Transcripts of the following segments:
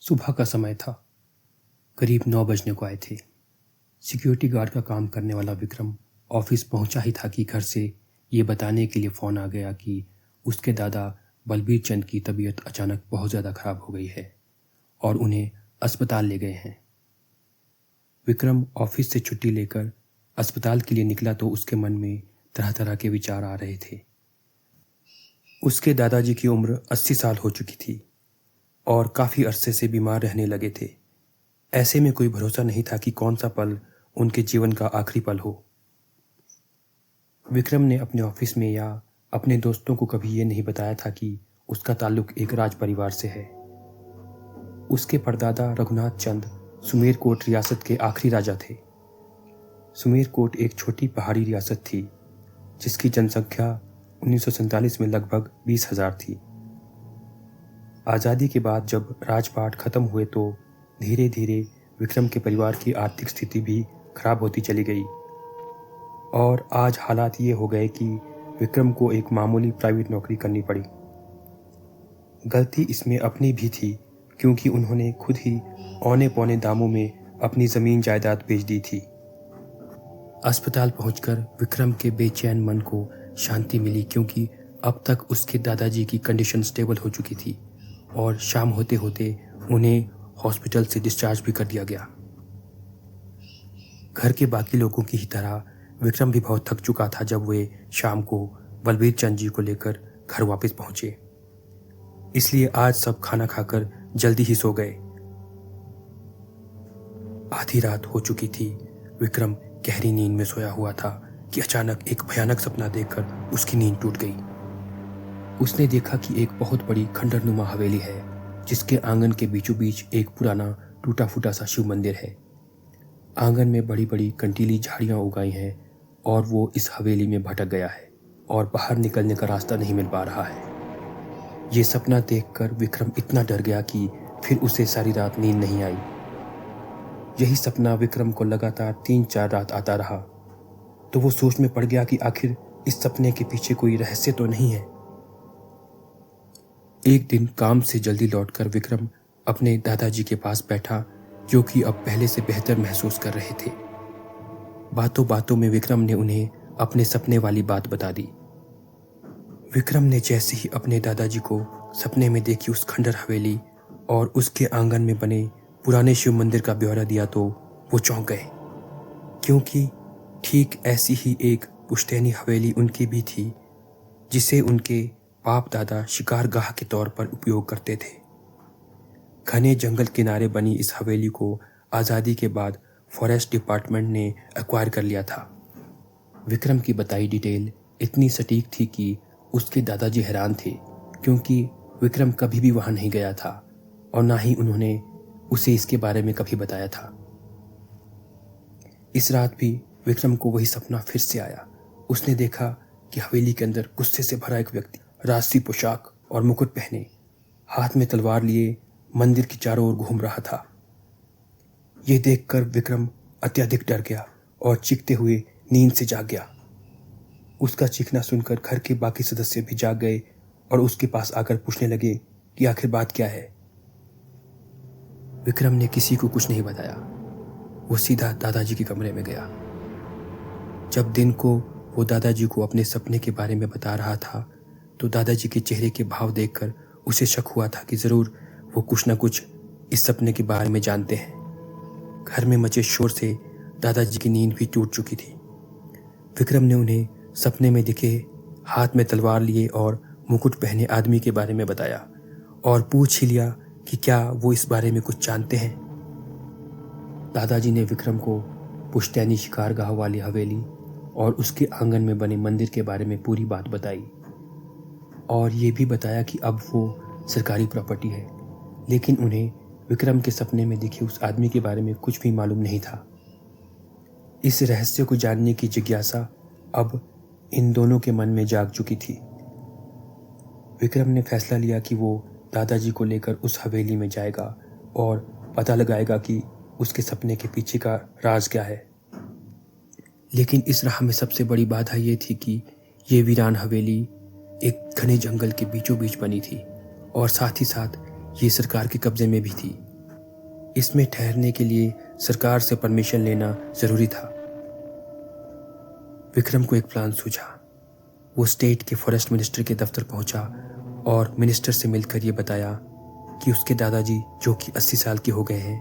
सुबह का समय था। करीब 9 बजने को आए थे। सिक्योरिटी गार्ड का काम करने वाला विक्रम ऑफिस पहुंचा ही था कि घर से ये बताने के लिए फ़ोन आ गया कि उसके दादा बलबीर चंद की तबीयत अचानक बहुत ज़्यादा ख़राब हो गई है और उन्हें अस्पताल ले गए हैं। विक्रम ऑफिस से छुट्टी लेकर अस्पताल के लिए निकला तो उसके मन में तरह तरह के विचार आ रहे थे। उसके दादाजी की उम्र 80 साल हो चुकी थी और काफ़ी अरसे से बीमार रहने लगे थे। ऐसे में कोई भरोसा नहीं था कि कौन सा पल उनके जीवन का आखिरी पल हो। विक्रम ने अपने ऑफिस में या अपने दोस्तों को कभी ये नहीं बताया था कि उसका ताल्लुक एक राज परिवार से है। उसके परदादा रघुनाथ चंद सुमेरकोट रियासत के आखिरी राजा थे। सुमेरकोट एक छोटी पहाड़ी रियासत थी जिसकी जनसंख्या 1947 में लगभग 20,000 थी। आज़ादी के बाद जब राजपाट खत्म हुए तो धीरे धीरे विक्रम के परिवार की आर्थिक स्थिति भी खराब होती चली गई और आज हालात ये हो गए कि विक्रम को एक मामूली प्राइवेट नौकरी करनी पड़ी। गलती इसमें अपनी भी थी क्योंकि उन्होंने खुद ही औने पौने दामों में अपनी ज़मीन जायदाद बेच दी थी। अस्पताल पहुंचकर विक्रम के बेचैन मन को शांति मिली क्योंकि अब तक उसके दादाजी की कंडीशन स्टेबल हो चुकी थी और शाम होते होते उन्हें हॉस्पिटल से डिस्चार्ज भी कर दिया गया। घर के बाकी लोगों की ही तरह विक्रम भी बहुत थक चुका था जब वे शाम को बलबीर चंद जी को लेकर घर वापस पहुंचे। इसलिए आज सब खाना खाकर जल्दी ही सो गए। आधी रात हो चुकी थी। विक्रम गहरी नींद में सोया हुआ था कि अचानक एक भयानक सपना देखकर उसकी नींद टूट गई। उसने देखा कि एक बहुत बड़ी खंडरनुमा हवेली है जिसके आंगन के बीचों बीच एक पुराना टूटा फूटा सा शिव मंदिर है। आंगन में बड़ी बड़ी कंटीली झाड़ियां उगाई हैं और वो इस हवेली में भटक गया है और बाहर निकलने का रास्ता नहीं मिल पा रहा है। ये सपना देखकर विक्रम इतना डर गया कि फिर उसे सारी रात नींद नहीं आई। यही सपना विक्रम को लगातार 3-4 रात आता रहा तो वो सोच में पड़ गया कि आखिर इस सपने के पीछे कोई रहस्य तो नहीं है। एक दिन काम से जल्दी लौटकर विक्रम अपने दादाजी के पास बैठा जो कि अब पहले से बेहतर महसूस कर रहे थे। बातों बातों में विक्रम ने उन्हें अपने सपने वाली बात बता दी। विक्रम ने जैसे ही अपने दादाजी को सपने में देखी उस खंडर हवेली और उसके आंगन में बने पुराने शिव मंदिर का ब्यौरा दिया तो वो चौंक गए क्योंकि ठीक ऐसी ही एक पुश्तैनी हवेली उनकी भी थी जिसे उनके बाप दादा शिकारगाह के तौर पर उपयोग करते थे। घने जंगल किनारे बनी इस हवेली को आज़ादी के बाद फॉरेस्ट डिपार्टमेंट ने एक्वायर कर लिया था। विक्रम की बताई डिटेल इतनी सटीक थी कि उसके दादाजी हैरान थे क्योंकि विक्रम कभी भी वहां नहीं गया था और ना ही उन्होंने उसे इसके बारे में कभी बताया था। इस रात भी विक्रम को वही सपना फिर से आया। उसने देखा कि हवेली के अंदर गुस्से से भरा एक व्यक्ति राजसी पोशाक और मुकुट पहने हाथ में तलवार लिए मंदिर की चारों ओर घूम रहा था। यह देखकर विक्रम अत्यधिक डर गया और चीखते हुए नींद से जाग गया। उसका चीखना सुनकर घर के बाकी सदस्य भी जाग गए और उसके पास आकर पूछने लगे कि आखिर बात क्या है। विक्रम ने किसी को कुछ नहीं बताया। वो सीधा दादाजी के कमरे में गया। जब दिन को वो दादाजी को अपने सपने के बारे में बता रहा था तो दादाजी के चेहरे के भाव देखकर उसे शक हुआ था कि जरूर वो कुछ न कुछ इस सपने के बारे में जानते हैं। घर में मचे शोर से दादाजी की नींद भी टूट चुकी थी। विक्रम ने उन्हें सपने में दिखे हाथ में तलवार लिए और मुकुट पहने आदमी के बारे में बताया और पूछ ही लिया कि क्या वो इस बारे में कुछ जानते हैं। दादाजी ने विक्रम को पुश्तैनी शिकारगाह वाली हवेली और उसके आंगन में बने मंदिर के बारे में पूरी बात बताई और ये भी बताया कि अब वो सरकारी प्रॉपर्टी है, लेकिन उन्हें विक्रम के सपने में दिखे उस आदमी के बारे में कुछ भी मालूम नहीं था। इस रहस्य को जानने की जिज्ञासा अब इन दोनों के मन में जाग चुकी थी। विक्रम ने फैसला लिया कि वो दादाजी को लेकर उस हवेली में जाएगा और पता लगाएगा कि उसके सपने के पीछे का राज क्या है। लेकिन इस राह में सबसे बड़ी बाधा ये थी कि ये वीरान हवेली एक घने जंगल के बीचों बीच बनी थी और साथ ही साथ ये सरकार के कब्जे में भी थी। इसमें ठहरने के लिए सरकार से परमिशन लेना जरूरी था। विक्रम को एक प्लान सूझा। वो स्टेट के फॉरेस्ट मिनिस्टर के दफ्तर पहुंचा और मिनिस्टर से मिलकर ये बताया कि उसके दादाजी, जो कि 80 साल के हो गए हैं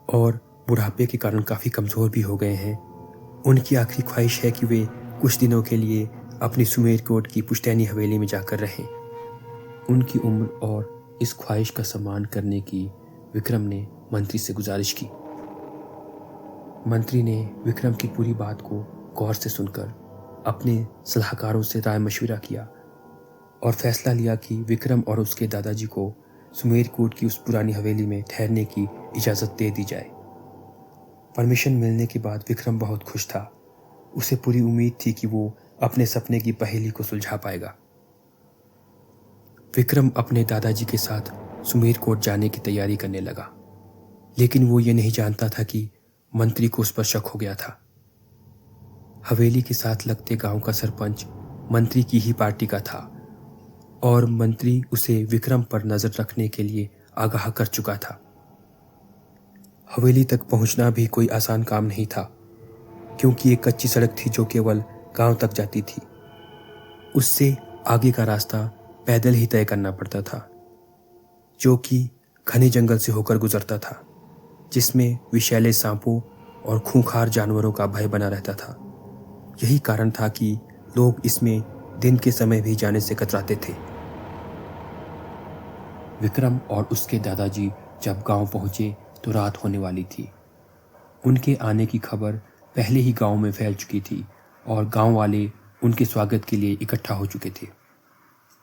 और बुढ़ापे के कारण काफ़ी कमज़ोर भी हो गए हैं, उनकी आखिरी ख्वाहिश है कि वे कुछ दिनों के लिए अपनी सुमेरकोट की पुश्तैनी हवेली में जाकर रहें। उनकी उम्र और इस ख्वाहिश का सम्मान करने की विक्रम ने मंत्री से गुजारिश की। मंत्री ने विक्रम की पूरी बात को गौर से सुनकर अपने सलाहकारों से राय मशविरा किया और फैसला लिया कि विक्रम और उसके दादाजी को सुमेरकोट की उस पुरानी हवेली में ठहरने की इजाज़त दे दी जाए। परमिशन मिलने के बाद विक्रम बहुत खुश था। उसे पूरी उम्मीद थी कि वो अपने सपने की पहेली को सुलझा पाएगा। विक्रम अपने दादाजी के साथ सुमेरकोट जाने की तैयारी करने लगा, लेकिन वो ये नहीं जानता था कि मंत्री को उस पर शक हो गया था। हवेली के साथ लगते गांव का सरपंच मंत्री की ही पार्टी का था और मंत्री उसे विक्रम पर नजर रखने के लिए आगाह कर चुका था। हवेली तक पहुंचना भी कोई आसान काम नहीं था, क्योंकि एक कच्ची सड़क थी जो केवल गांव तक जाती थी। उससे आगे का रास्ता पैदल ही तय करना पड़ता था, जो कि घने जंगल से होकर गुजरता था, जिसमें विषैले सांपों और खूंखार जानवरों का भय बना रहता था। यही कारण था कि लोग इसमें दिन के समय भी जाने से कतराते थे। विक्रम और उसके दादाजी जब गांव पहुंचे तो रात होने वाली थी। उनके आने की खबर पहले ही गांव में फैल चुकी थी और गांव वाले उनके स्वागत के लिए इकट्ठा हो चुके थे।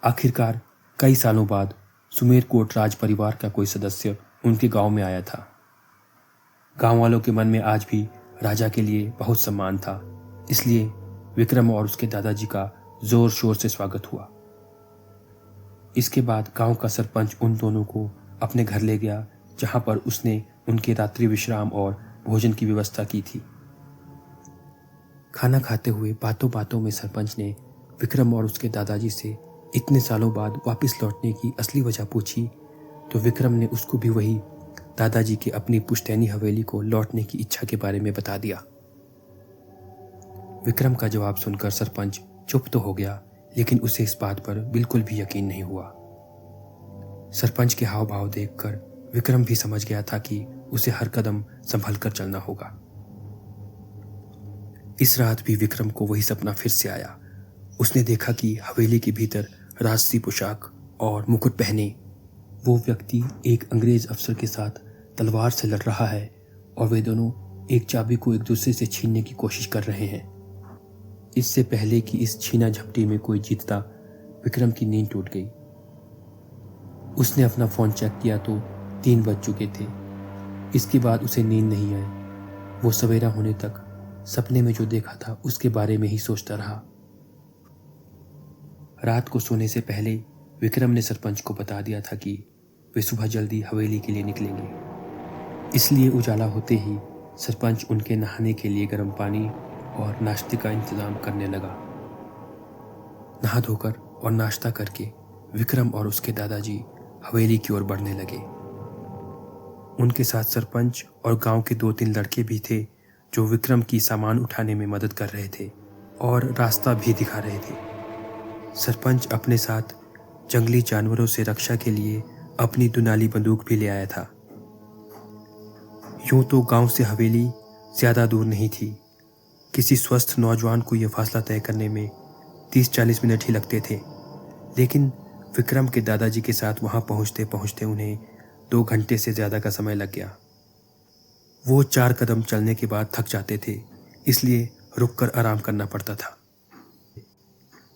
आखिरकार कई सालों बाद सुमेरकोट राज परिवार का कोई सदस्य उनके गांव में आया था। गांव वालों के मन में आज भी राजा के लिए बहुत सम्मान था, इसलिए विक्रम और उसके दादाजी का जोर शोर से स्वागत हुआ। इसके बाद गांव का सरपंच उन दोनों को अपने घर ले गया, जहां पर उसने उनके रात्रि विश्राम और भोजन की व्यवस्था की थी। खाना खाते हुए बातों बातों में सरपंच ने विक्रम और उसके दादाजी से इतने सालों बाद वापस लौटने की असली वजह पूछी, तो विक्रम ने उसको भी वही दादाजी के अपनी पुश्तैनी हवेली को लौटने की इच्छा के बारे में बता दिया। विक्रम का जवाब सुनकर सरपंच चुप तो हो गया, लेकिन उसे इस बात पर बिल्कुल भी यकीन नहीं हुआ। सरपंच के हाव भाव देखकर विक्रम भी समझ गया था कि उसे हर कदम संभल कर चलना होगा। इस रात भी विक्रम को वही सपना फिर से आया। उसने देखा कि हवेली के भीतर राजसी पोशाक और मुकुट पहने वो व्यक्ति एक अंग्रेज अफसर के साथ तलवार से लड़ रहा है और वे दोनों एक चाबी को एक दूसरे से छीनने की कोशिश कर रहे हैं। इससे पहले कि इस छीना झपटी में कोई जीतता, विक्रम की नींद टूट गई। उसने अपना फोन चेक किया तो 3 बज चुके थे। इसके बाद उसे नींद नहीं आई। वो सवेरा होने तक सपने में जो देखा था उसके बारे में ही सोचता रहा। रात को सोने से पहले विक्रम ने सरपंच को बता दिया था कि वे सुबह जल्दी हवेली के लिए निकलेंगे। इसलिए उजाला होते ही सरपंच उनके नहाने के लिए गर्म पानी और नाश्ते का इंतजाम करने लगा। नहा धोकर और नाश्ता करके विक्रम और उसके दादाजी हवेली की ओर बढ़ने लगे। उनके साथ सरपंच और गांव के 2-3 लड़के भी थे, जो विक्रम की सामान उठाने में मदद कर रहे थे और रास्ता भी दिखा रहे थे। सरपंच अपने साथ जंगली जानवरों से रक्षा के लिए अपनी दुनाली बंदूक भी ले आया था। यूं तो गांव से हवेली ज्यादा दूर नहीं थी। किसी स्वस्थ नौजवान को यह फासला तय करने में 30-40 मिनट ही लगते थे, लेकिन विक्रम के दादाजी के साथ वहां पहुंचते पहुंचते उन्हें 2 घंटे से ज्यादा का समय लग गया। वो 4 कदम चलने के बाद थक जाते थे, इसलिए रुककर आराम करना पड़ता था।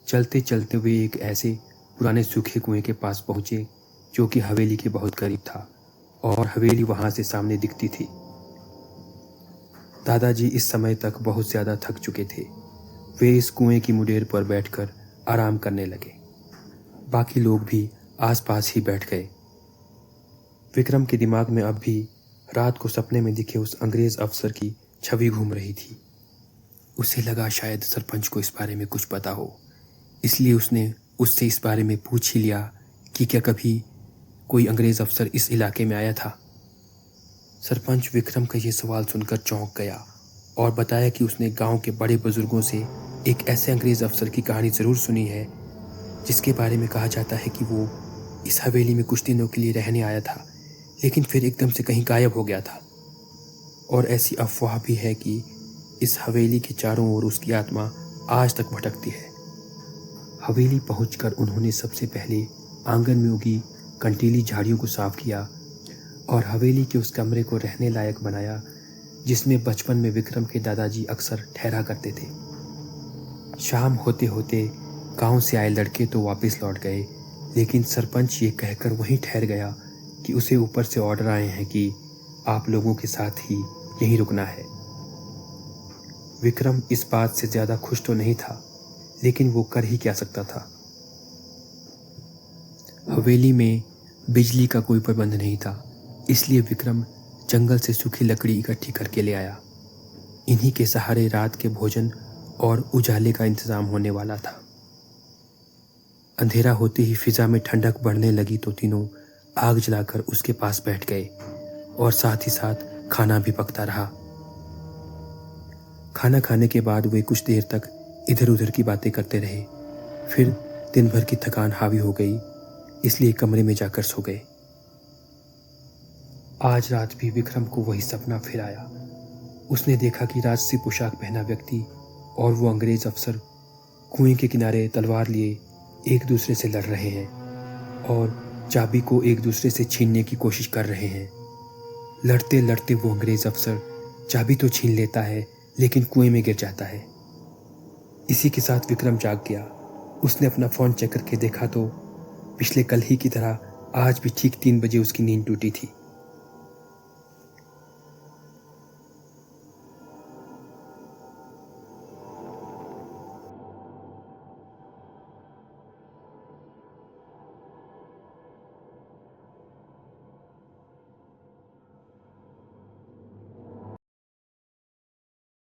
चलते चलते वे एक ऐसे पुराने सूखे कुएं के पास पहुंचे जो कि हवेली के बहुत करीब था और हवेली वहां से सामने दिखती थी। दादाजी इस समय तक बहुत ज्यादा थक चुके थे। वे इस कुएं की मुडेर पर बैठकर आराम करने लगे। बाकी लोग भी आसपास ही बैठ गए। विक्रम के दिमाग में अब भी रात को सपने में दिखे उस अंग्रेज अफसर की छवि घूम रही थी। उसे लगा शायद सरपंच को इस बारे में कुछ पता हो, इसलिए उसने उससे इस बारे में पूछ ही लिया कि क्या कभी कोई अंग्रेज अफसर इस इलाके में आया था। सरपंच विक्रम का ये सवाल सुनकर चौंक गया और बताया कि उसने गांव के बड़े बुजुर्गों से एक ऐसे अंग्रेज अफसर की कहानी ज़रूर सुनी है जिसके बारे में कहा जाता है कि वो इस हवेली में कुछ दिनों के लिए रहने आया था, लेकिन फिर एकदम से कहीं गायब हो गया था। और ऐसी अफवाह भी है कि इस हवेली के चारों ओर उसकी आत्मा आज तक भटकती है। हवेली पहुंचकर उन्होंने सबसे पहले आंगन में उगी कंटीली झाड़ियों को साफ किया और हवेली के उस कमरे को रहने लायक बनाया जिसमें बचपन में विक्रम के दादाजी अक्सर ठहरा करते थे। शाम होते होते गांव से आए लड़के तो वापस लौट गए, लेकिन सरपंच ये कहकर वहीं ठहर गया कि उसे ऊपर से ऑर्डर आए हैं कि आप लोगों के साथ ही यहीं रुकना है। विक्रम इस बात से ज़्यादा खुश तो नहीं था, लेकिन वो कर ही क्या सकता था। हवेली में बिजली का कोई प्रबंध नहीं था, इसलिए विक्रम जंगल से सूखी लकड़ी इकट्ठी करके ले आया। इन्हीं के सहारे रात के भोजन और उजाले का इंतजाम होने वाला था। अंधेरा होते ही फिजा में ठंडक बढ़ने लगी तो तीनों आग जलाकर उसके पास बैठ गए और साथ ही साथ खाना भी पकता रहा। खाना खाने के बाद वे कुछ देर तक इधर उधर की बातें करते रहे। फिर दिन भर की थकान हावी हो गई, इसलिए कमरे में जाकर सो गए। आज रात भी विक्रम को वही सपना फिर आया। उसने देखा कि राजसी पोशाक पहना व्यक्ति और वो अंग्रेज अफसर कुएं के किनारे तलवार लिए एक दूसरे से लड़ रहे हैं और चाबी को एक दूसरे से छीनने की कोशिश कर रहे हैं। लड़ते लड़ते वो अंग्रेज अफसर चाबी तो छीन लेता है, लेकिन कुएं में गिर जाता है। इसी के साथ विक्रम जाग गया। उसने अपना फ़ोन चेक करके देखा तो पिछले कल ही की तरह आज भी ठीक 3 बजे उसकी नींद टूटी थी।